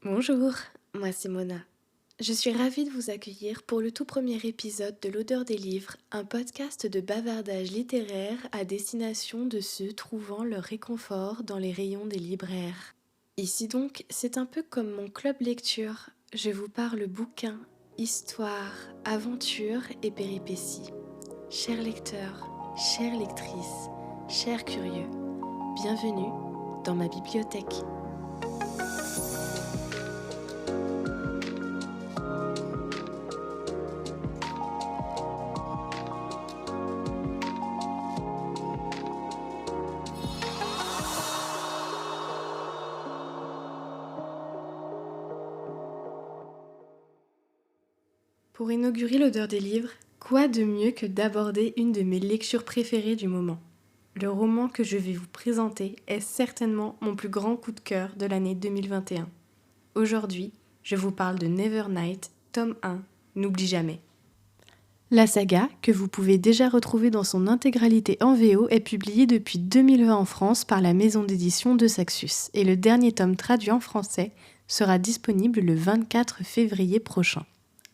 Bonjour, moi c'est Mona. Je suis ravie de vous accueillir pour le tout premier épisode de L'Odeur des Livres, un podcast de bavardage littéraire à destination de ceux trouvant leur réconfort dans les rayons des libraires. Ici donc, c'est un peu comme mon club lecture. Je vous parle bouquins, histoires, aventures et péripéties. Chers lecteurs, chères lectrices, chers curieux, bienvenue dans ma bibliothèque. Pour inaugurer l'odeur des livres, quoi de mieux que d'aborder une de mes lectures préférées du moment. Le roman que je vais vous présenter est certainement mon plus grand coup de cœur de l'année 2021. Aujourd'hui, je vous parle de Nevernight, tome 1, N'oublie jamais. La saga, que vous pouvez déjà retrouver dans son intégralité en VO, est publiée depuis 2020 en France par la maison d'édition de Saxus, et le dernier tome traduit en français sera disponible le 24 février prochain.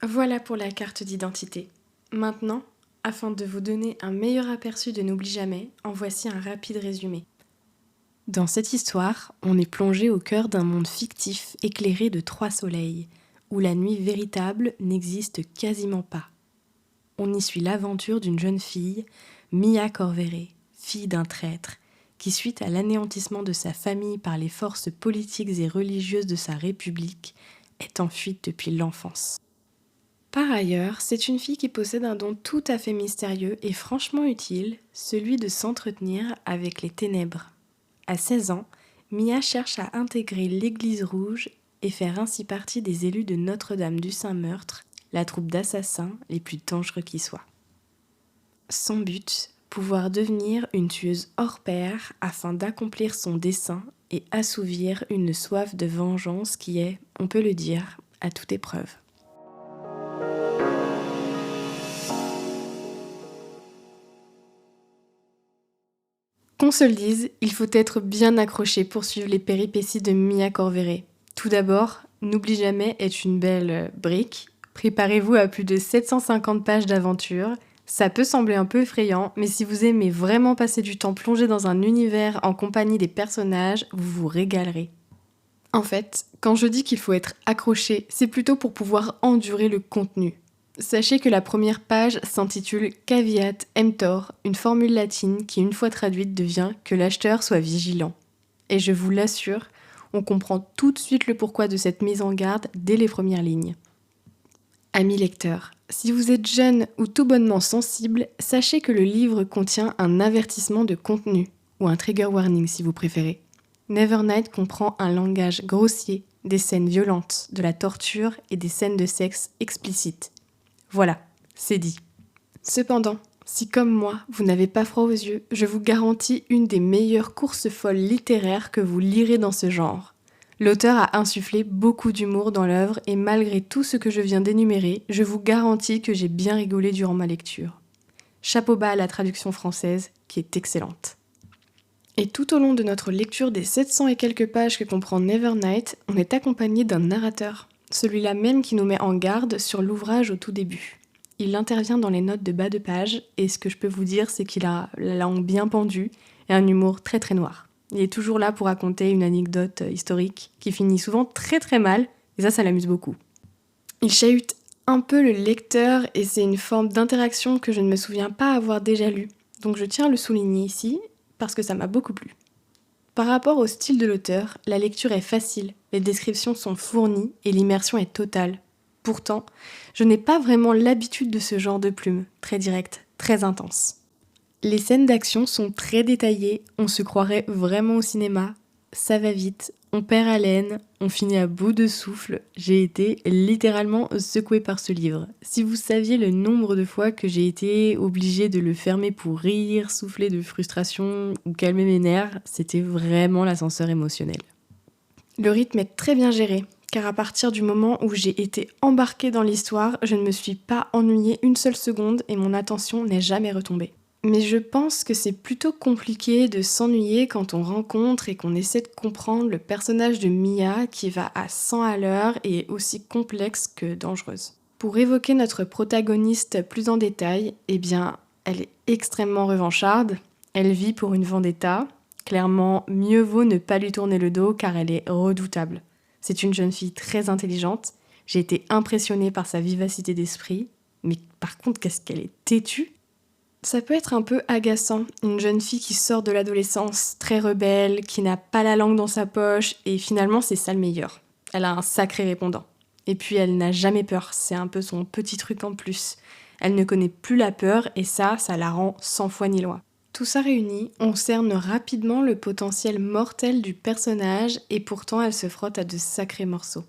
Voilà pour la carte d'identité. Maintenant, afin de vous donner un meilleur aperçu de N'oublie jamais, en voici un rapide résumé. Dans cette histoire, on est plongé au cœur d'un monde fictif éclairé de 3 soleils, où la nuit véritable n'existe quasiment pas. On y suit l'aventure d'une jeune fille, Mia Corveret, fille d'un traître, qui suite à l'anéantissement de sa famille par les forces politiques et religieuses de sa république, est en fuite depuis l'enfance. Par ailleurs, c'est une fille qui possède un don tout à fait mystérieux et franchement utile, celui de s'entretenir avec les ténèbres. À 16 ans, Mia cherche à intégrer l'Église Rouge et faire ainsi partie des élus de Notre-Dame du Saint-Meurtre, la troupe d'assassins les plus dangereux qui soient. Son but, pouvoir devenir une tueuse hors pair afin d'accomplir son dessein et assouvir une soif de vengeance qui est, on peut le dire, à toute épreuve. Qu'on se le dise, il faut être bien accroché pour suivre les péripéties de Mia Corveret. Tout d'abord, N'oublie jamais est une belle brique. Préparez-vous à plus de 750 pages d'aventure. Ça peut sembler un peu effrayant, mais si vous aimez vraiment passer du temps plongé dans un univers en compagnie des personnages, vous vous régalerez. En fait, quand je dis qu'il faut être accroché, c'est plutôt pour pouvoir endurer le contenu. Sachez que la première page s'intitule Caveat emptor, une formule latine qui, une fois traduite, devient que l'acheteur soit vigilant. Et je vous l'assure, on comprend tout de suite le pourquoi de cette mise en garde dès les premières lignes. Amis lecteurs, si vous êtes jeune ou tout bonnement sensible, sachez que le livre contient un avertissement de contenu, ou un trigger warning si vous préférez. Nevernight comprend un langage grossier, des scènes violentes, de la torture et des scènes de sexe explicites. Voilà, c'est dit. Cependant, si comme moi, vous n'avez pas froid aux yeux, je vous garantis une des meilleures courses folles littéraires que vous lirez dans ce genre. L'auteur a insufflé beaucoup d'humour dans l'œuvre et malgré tout ce que je viens d'énumérer, je vous garantis que j'ai bien rigolé durant ma lecture. Chapeau bas à la traduction française, qui est excellente. Et tout au long de notre lecture des 700 et quelques pages que comprend Nevernight, on est accompagné d'un narrateur. Celui-là même qui nous met en garde sur l'ouvrage au tout début. Il intervient dans les notes de bas de page, et ce que je peux vous dire, c'est qu'il a la langue bien pendue et un humour très très noir. Il est toujours là pour raconter une anecdote historique qui finit souvent très très mal, et ça l'amuse beaucoup. Il chahute un peu le lecteur, et c'est une forme d'interaction que je ne me souviens pas avoir déjà lue. Donc je tiens à le souligner ici, parce que ça m'a beaucoup plu. Par rapport au style de l'auteur, la lecture est facile, les descriptions sont fournies et l'immersion est totale. Pourtant, je n'ai pas vraiment l'habitude de ce genre de plume, très directe, très intense. Les scènes d'action sont très détaillées, on se croirait vraiment au cinéma. Ça va vite, on perd haleine, on finit à bout de souffle. J'ai été littéralement secouée par ce livre. Si vous saviez le nombre de fois que j'ai été obligée de le fermer pour rire, souffler de frustration ou calmer mes nerfs, c'était vraiment l'ascenseur émotionnel. Le rythme est très bien géré, car à partir du moment où j'ai été embarquée dans l'histoire, je ne me suis pas ennuyée une seule seconde et mon attention n'est jamais retombée. Mais je pense que c'est plutôt compliqué de s'ennuyer quand on rencontre et qu'on essaie de comprendre le personnage de Mia qui va à 100 à l'heure et est aussi complexe que dangereuse. Pour évoquer notre protagoniste plus en détail, eh bien, elle est extrêmement revancharde, elle vit pour une vendetta. Clairement, mieux vaut ne pas lui tourner le dos car elle est redoutable. C'est une jeune fille très intelligente, j'ai été impressionnée par sa vivacité d'esprit, mais par contre, qu'est-ce qu'elle est têtue! Ça peut être un peu agaçant, une jeune fille qui sort de l'adolescence, très rebelle, qui n'a pas la langue dans sa poche, et finalement c'est ça le meilleur. Elle a un sacré répondant. Et puis elle n'a jamais peur, c'est un peu son petit truc en plus. Elle ne connaît plus la peur, et ça la rend 100 fois ni loin. Tout ça réuni, on cerne rapidement le potentiel mortel du personnage, et pourtant elle se frotte à de sacrés morceaux.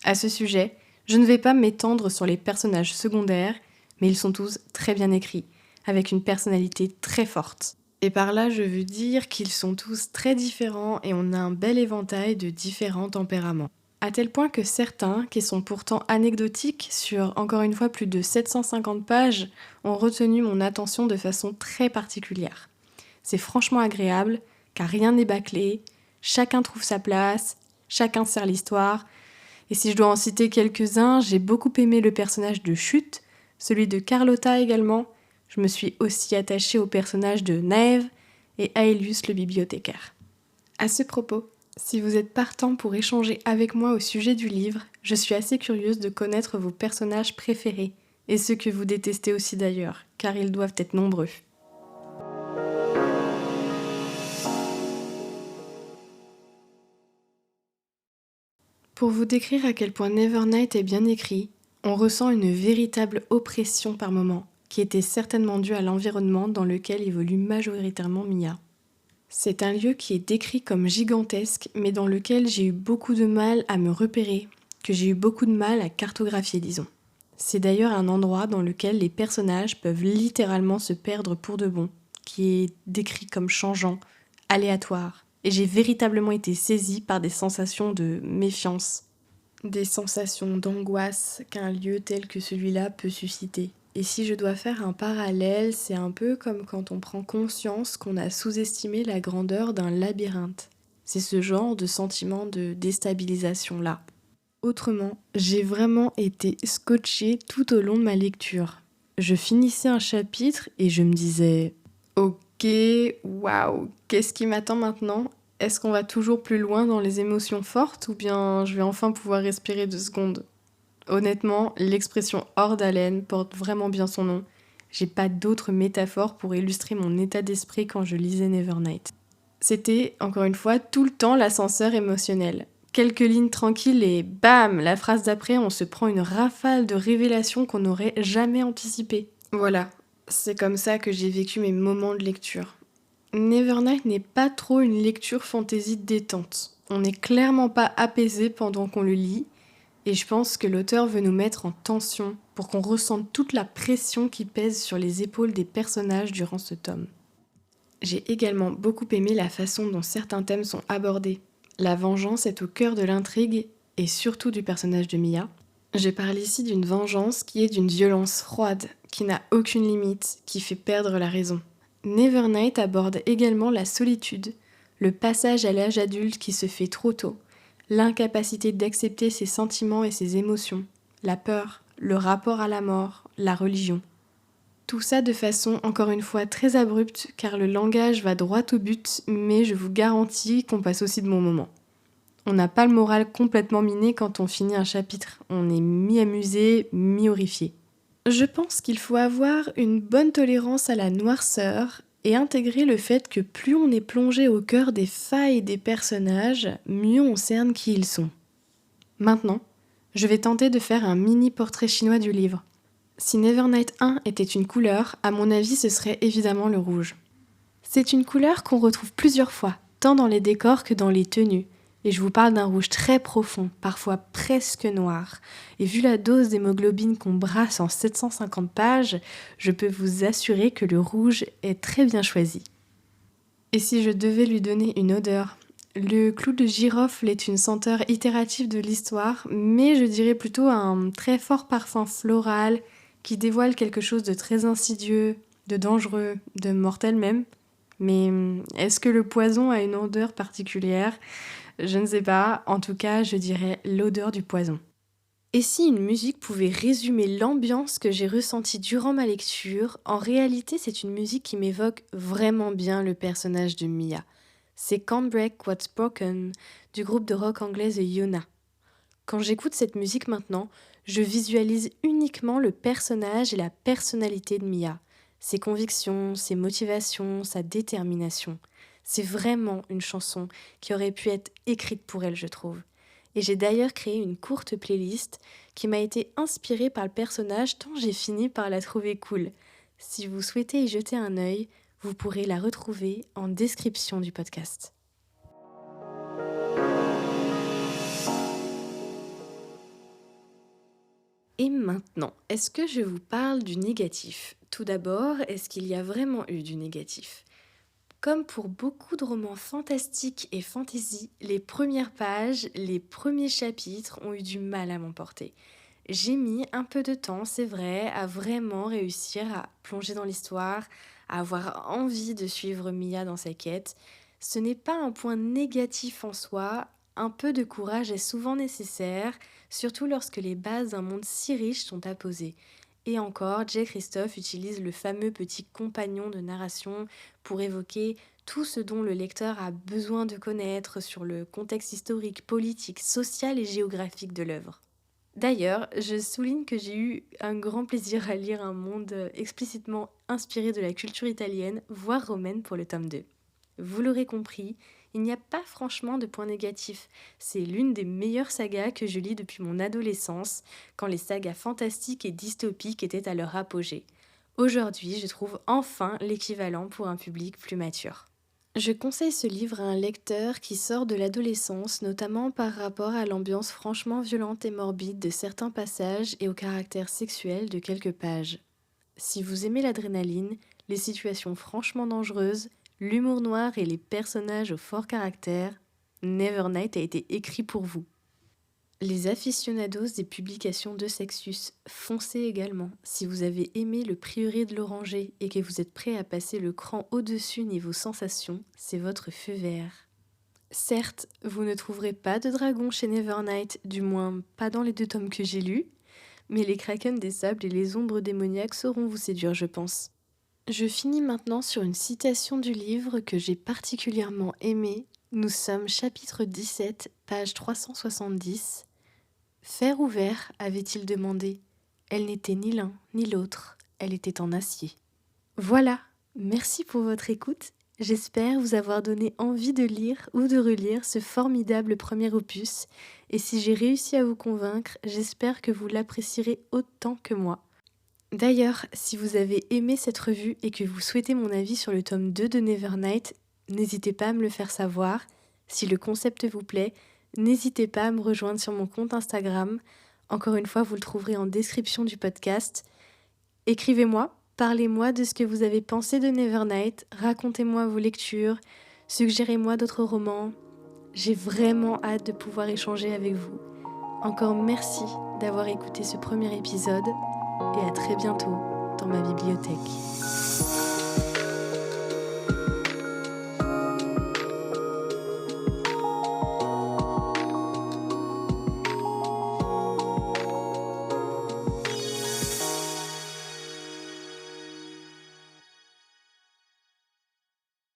À ce sujet, je ne vais pas m'étendre sur les personnages secondaires, mais ils sont tous très bien écrits, avec une personnalité très forte. Et par là, je veux dire qu'ils sont tous très différents et on a un bel éventail de différents tempéraments. À tel point que certains, qui sont pourtant anecdotiques, sur encore une fois plus de 750 pages, ont retenu mon attention de façon très particulière. C'est franchement agréable, car rien n'est bâclé, chacun trouve sa place, chacun sert l'histoire. Et si je dois en citer quelques-uns, j'ai beaucoup aimé le personnage de Chute, celui de Carlotta également. Je me suis aussi attachée aux personnages de Naëv et Aelius le bibliothécaire. À ce propos, si vous êtes partant pour échanger avec moi au sujet du livre, je suis assez curieuse de connaître vos personnages préférés et ceux que vous détestez aussi d'ailleurs, car ils doivent être nombreux. Pour vous décrire à quel point Nevernight est bien écrit, on ressent une véritable oppression par moments, qui était certainement due à l'environnement dans lequel évolue majoritairement Mia. C'est un lieu qui est décrit comme gigantesque, mais dans lequel j'ai eu beaucoup de mal à me repérer, que j'ai eu beaucoup de mal à cartographier, disons. C'est d'ailleurs un endroit dans lequel les personnages peuvent littéralement se perdre pour de bon, qui est décrit comme changeant, aléatoire, et j'ai véritablement été saisie par des sensations de méfiance, des sensations d'angoisse qu'un lieu tel que celui-là peut susciter. Et si je dois faire un parallèle, c'est un peu comme quand on prend conscience qu'on a sous-estimé la grandeur d'un labyrinthe. C'est ce genre de sentiment de déstabilisation-là. Autrement, j'ai vraiment été scotchée tout au long de ma lecture. Je finissais un chapitre et je me disais « Ok, waouh, qu'est-ce qui m'attend maintenant ? Est-ce qu'on va toujours plus loin dans les émotions fortes ou bien je vais enfin pouvoir respirer 2 secondes ?» Honnêtement, l'expression hors d'haleine porte vraiment bien son nom. J'ai pas d'autre métaphore pour illustrer mon état d'esprit quand je lisais Nevernight. C'était, encore une fois, tout le temps l'ascenseur émotionnel. Quelques lignes tranquilles et bam, la phrase d'après, on se prend une rafale de révélations qu'on n'aurait jamais anticipées. Voilà, c'est comme ça que j'ai vécu mes moments de lecture. Nevernight n'est pas trop une lecture fantasy détente. On n'est clairement pas apaisé pendant qu'on le lit, et je pense que l'auteur veut nous mettre en tension pour qu'on ressente toute la pression qui pèse sur les épaules des personnages durant ce tome. J'ai également beaucoup aimé la façon dont certains thèmes sont abordés. La vengeance est au cœur de l'intrigue, et surtout du personnage de Mia. Je parle ici d'une vengeance qui est d'une violence froide, qui n'a aucune limite, qui fait perdre la raison. Nevernight aborde également la solitude, le passage à l'âge adulte qui se fait trop tôt, l'incapacité d'accepter ses sentiments et ses émotions, la peur, le rapport à la mort, la religion. Tout ça de façon, encore une fois, très abrupte, car le langage va droit au but, mais je vous garantis qu'on passe aussi de bons moments. On n'a pas le moral complètement miné quand on finit un chapitre, on est mi-amusé, mi-horrifié. Je pense qu'il faut avoir une bonne tolérance à la noirceur et intégrer le fait que plus on est plongé au cœur des failles des personnages, mieux on cerne qui ils sont. Maintenant, je vais tenter de faire un mini portrait chinois du livre. Si Nevernight 1 était une couleur, à mon avis ce serait évidemment le rouge. C'est une couleur qu'on retrouve plusieurs fois, tant dans les décors que dans les tenues. Et je vous parle d'un rouge très profond, parfois presque noir. Et vu la dose d'hémoglobine qu'on brasse en 750 pages, je peux vous assurer que le rouge est très bien choisi. Et si je devais lui donner une odeur ? Le clou de girofle est une senteur itérative de l'histoire, mais je dirais plutôt un très fort parfum floral qui dévoile quelque chose de très insidieux, de dangereux, de mortel même. Mais est-ce que le poison a une odeur particulière ? Je ne sais pas, en tout cas je dirais l'odeur du poison. Et si une musique pouvait résumer l'ambiance que j'ai ressentie durant ma lecture, en réalité c'est une musique qui m'évoque vraiment bien le personnage de Mia. C'est Can't Break What's Broken du groupe de rock anglais The Yona. Quand j'écoute cette musique maintenant, je visualise uniquement le personnage et la personnalité de Mia. Ses convictions, ses motivations, sa détermination. C'est vraiment une chanson qui aurait pu être écrite pour elle, je trouve. Et j'ai d'ailleurs créé une courte playlist qui m'a été inspirée par le personnage tant j'ai fini par la trouver cool. Si vous souhaitez y jeter un œil, vous pourrez la retrouver en description du podcast. Et maintenant, est-ce que je vous parle du négatif ? Tout d'abord, est-ce qu'il y a vraiment eu du négatif ? Comme pour beaucoup de romans fantastiques et fantasy, les premières pages, les premiers chapitres ont eu du mal à m'emporter. J'ai mis un peu de temps, c'est vrai, à vraiment réussir à plonger dans l'histoire, à avoir envie de suivre Mia dans sa quête. Ce n'est pas un point négatif en soi, un peu de courage est souvent nécessaire, surtout lorsque les bases d'un monde si riche sont à poser. Et encore, J. Christophe utilise le fameux petit compagnon de narration pour évoquer tout ce dont le lecteur a besoin de connaître sur le contexte historique, politique, social et géographique de l'œuvre. D'ailleurs, je souligne que j'ai eu un grand plaisir à lire un monde explicitement inspiré de la culture italienne, voire romaine pour le tome 2. Vous l'aurez compris, il n'y a pas franchement de point négatif. C'est l'une des meilleures sagas que je lis depuis mon adolescence, quand les sagas fantastiques et dystopiques étaient à leur apogée. Aujourd'hui, je trouve enfin l'équivalent pour un public plus mature. Je conseille ce livre à un lecteur qui sort de l'adolescence, notamment par rapport à l'ambiance franchement violente et morbide de certains passages et au caractère sexuel de quelques pages. Si vous aimez l'adrénaline, les situations franchement dangereuses, l'humour noir et les personnages au fort caractère, Nevernight a été écrit pour vous. Les aficionados des publications de Sexus, foncez également. Si vous avez aimé Le Prieuré de l'Oranger et que vous êtes prêt à passer le cran au-dessus niveau sensations, c'est votre feu vert. Certes, vous ne trouverez pas de dragon chez Nevernight, du moins pas dans les 2 tomes que j'ai lus, mais les kraken des sables et les ombres démoniaques sauront vous séduire, je pense. Je finis maintenant sur une citation du livre que j'ai particulièrement aimée. Nous sommes chapitre 17, page 370. Fer ou verre, avait-il demandé. Elle n'était ni l'un ni l'autre, elle était en acier. Voilà, merci pour votre écoute. J'espère vous avoir donné envie de lire ou de relire ce formidable premier opus. Et si j'ai réussi à vous convaincre, j'espère que vous l'apprécierez autant que moi. D'ailleurs, si vous avez aimé cette revue et que vous souhaitez mon avis sur le tome 2 de Nevernight, n'hésitez pas à me le faire savoir. Si le concept vous plaît, n'hésitez pas à me rejoindre sur mon compte Instagram. Encore une fois, vous le trouverez en description du podcast. Écrivez-moi, parlez-moi de ce que vous avez pensé de Nevernight, racontez-moi vos lectures, suggérez-moi d'autres romans. J'ai vraiment hâte de pouvoir échanger avec vous. Encore merci d'avoir écouté ce premier épisode et à très bientôt dans ma bibliothèque.